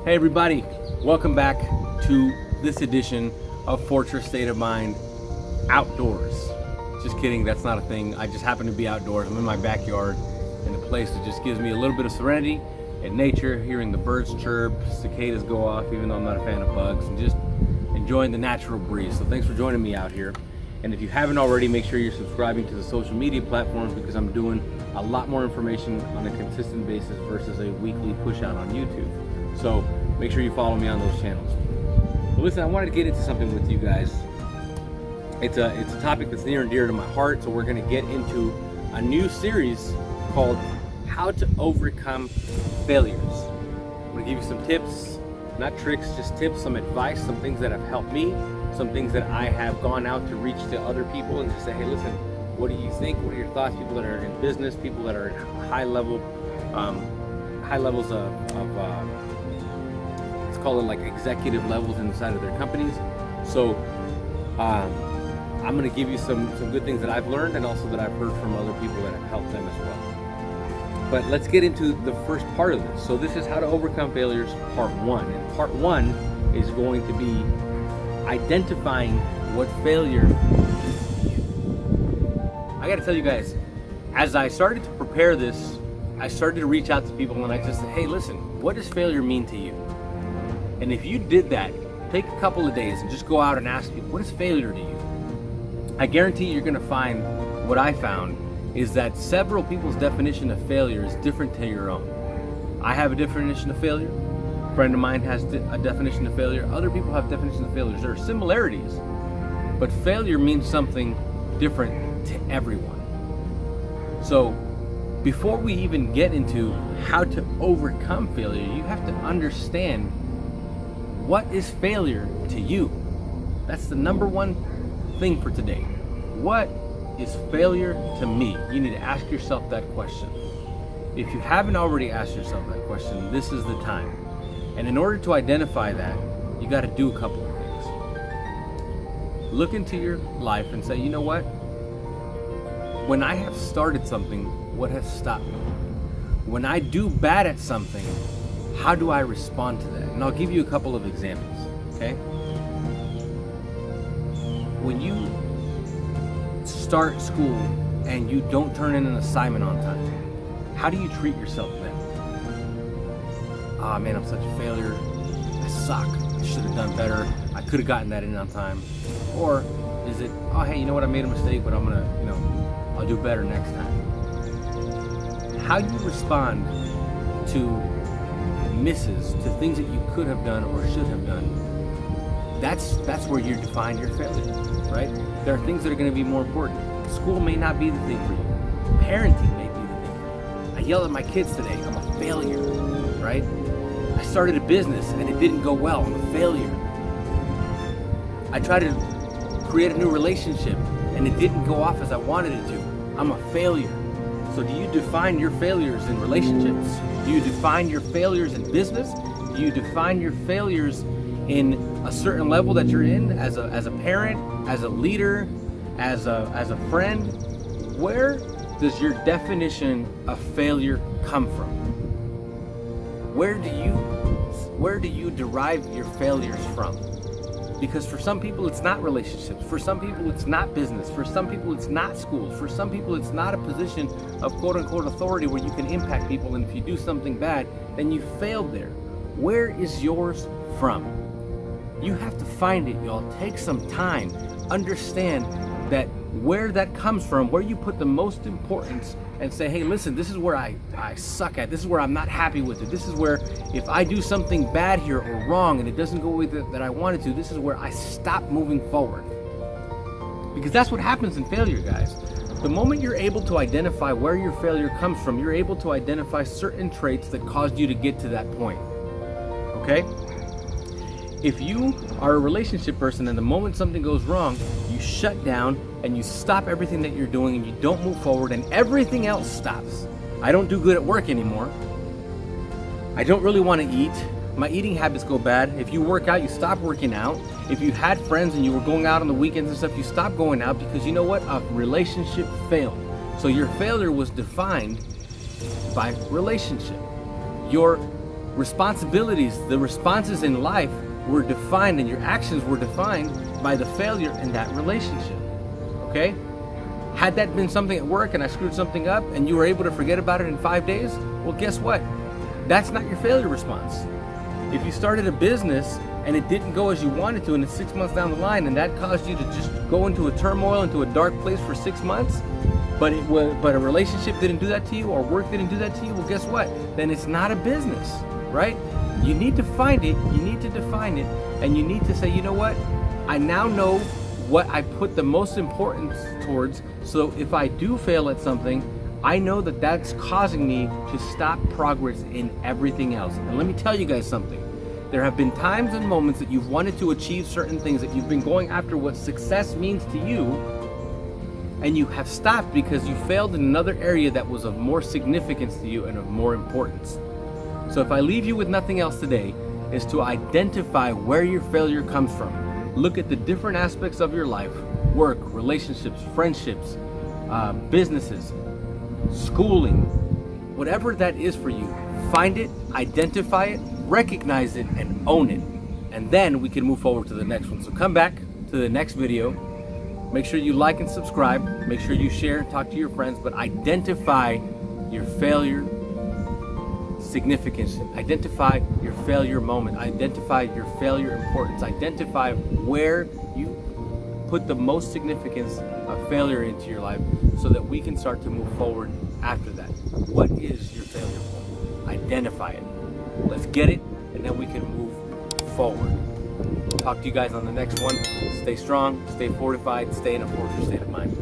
Hey everybody, welcome back to this edition of Fortress State of Mind Outdoors. Just kidding, that's not a thing. I just happen to be outdoors. I'm in my backyard in a place that just gives me a little bit of serenity and nature, hearing the birds chirp, cicadas go off, even though I'm not a fan of bugs, and just enjoying the natural breeze. So thanks for joining me out here. And if you haven't already, make sure you're subscribing to the social media platforms because I'm doing a lot more information on a consistent basis versus a weekly push out on YouTube. So make sure you follow me on those channels. But listen, I wanted to get into something with you guys. It's a topic that's near and dear to my heart, so we're going to get into a new series called How to Overcome Failures. I'm going to give you some tips, not tricks, just tips, some advice, some things that have helped me, some things that I have gone out to reach to other people and just say, hey, listen, what do you think? What are your thoughts? People that are in business, people that are in high levels of let's call it like executive levels inside of their companies. So I'm going to give you some good things that I've learned and also that I've heard from other people that have helped them as well. But let's get into the first part of this. So this is How to Overcome Failures, part one. And part one is going to be identifying what failure means to you. I got to tell you guys, as I started to prepare this, I started to reach out to people and I just said, hey, listen, what does failure mean to you? And if you did that, take a couple of days and just go out and ask people, what is failure to you? I guarantee you're going to find what I found is that several people's definition of failure is different to your own. I have a definition of failure. A friend of mine has a definition of failure. Other people have definitions of failures. There are similarities, but failure means something different to everyone. So before we even get into how to overcome failure, you have to understand what is failure to you. That's the number one thing for today. What is failure to me? You need to ask yourself that question. If you haven't already asked yourself that question, this is the time. And in order to identify that, you got to do a couple of things. Look into your life and say, you know what? When I have started something, what has stopped me? When I do bad at something, how do I respond to that? And I'll give you a couple of examples, okay? When you start school and you don't turn in an assignment on time, how do you treat yourself then? Ah, man, I'm such a failure. I suck. I should have done better. I could have gotten that in on time. Or is it, oh, hey, you know what? I made a mistake, but I'm gonna, I'll do better next time. How you respond to misses, to things that you could have done or should have done, that's where you define your failure, right? There are things that are going to be more important. School may not be the thing for you. Parenting may be the thing for you. I yelled at my kids today. I'm a failure, right? I started a business and it didn't go well. I'm a failure. I tried to create a new relationship and it didn't go off as I wanted it to. I'm a failure. So do you define your failures in relationships? Do you define your failures in business? Do you define your failures in a certain level that you're in as a parent, as a leader, as a friend? Where does your definition of failure come from? Where do you derive your failures from? Because for some people it's not relationships, for some people it's not business, for some people it's not schools, for some people it's not a position of quote unquote authority where you can impact people, and if you do something bad, then you failed there. Where is yours from? You have to find it, y'all. Take some time. Understand that where that comes from, where you put the most importance, and say, hey, listen, this is where I suck at. This is where I'm not happy with it. This is where if I do something bad here or wrong and it doesn't go with it that I wanted to, this is where I stop moving forward. Because that's what happens in failure, guys. The moment you're able to identify where your failure comes from, you're able to identify certain traits that caused you to get to that point. Okay? If you are a relationship person and the moment something goes wrong, you shut down and you stop everything that you're doing and you don't move forward and everything else stops. I don't do good at work anymore. I don't really want to eat. My eating habits go bad. If you work out, you stop working out. If you had friends and you were going out on the weekends and stuff, you stop going out because you know what? A relationship failed. So your failure was defined by relationship. Your responsibilities, the responses in life were defined, and your actions were defined by the failure in that relationship. Okay? Had that been something at work and I screwed something up and you were able to forget about it in 5 days, well, guess what? That's not your failure response. If you started a business and it didn't go as you wanted to, and it's 6 months down the line, and that caused you to just go into a turmoil, into a dark place for 6 months, but a relationship didn't do that to you, or work didn't do that to you, well, guess what? Then it's not a business, right? You need to find it, you need to define it, and you need to say, you know what? I now know what I put the most importance towards, so if I do fail at something, I know that that's causing me to stop progress in everything else. And let me tell you guys something. There have been times and moments that you've wanted to achieve certain things, that you've been going after what success means to you, and you have stopped because you failed in another area that was of more significance to you and of more importance. So if I leave you with nothing else today, is to identify where your failure comes from. Look at the different aspects of your life: work, relationships, friendships, businesses, schooling, whatever that is for you. Find it, identify it, recognize it, and own it. And then we can move forward to the next one. So come back to the next video. Make sure you like and subscribe. Make sure you share and talk to your friends, but identify your failure significance. Identify your failure moment. Identify your failure importance. Identify where you put the most significance of failure into your life, so that we can start to move forward after that. What is your failure point? Identify it. Let's get it, and then we can move forward. Talk to you guys on the next one. Stay strong, stay fortified, stay in a fortress state of mind.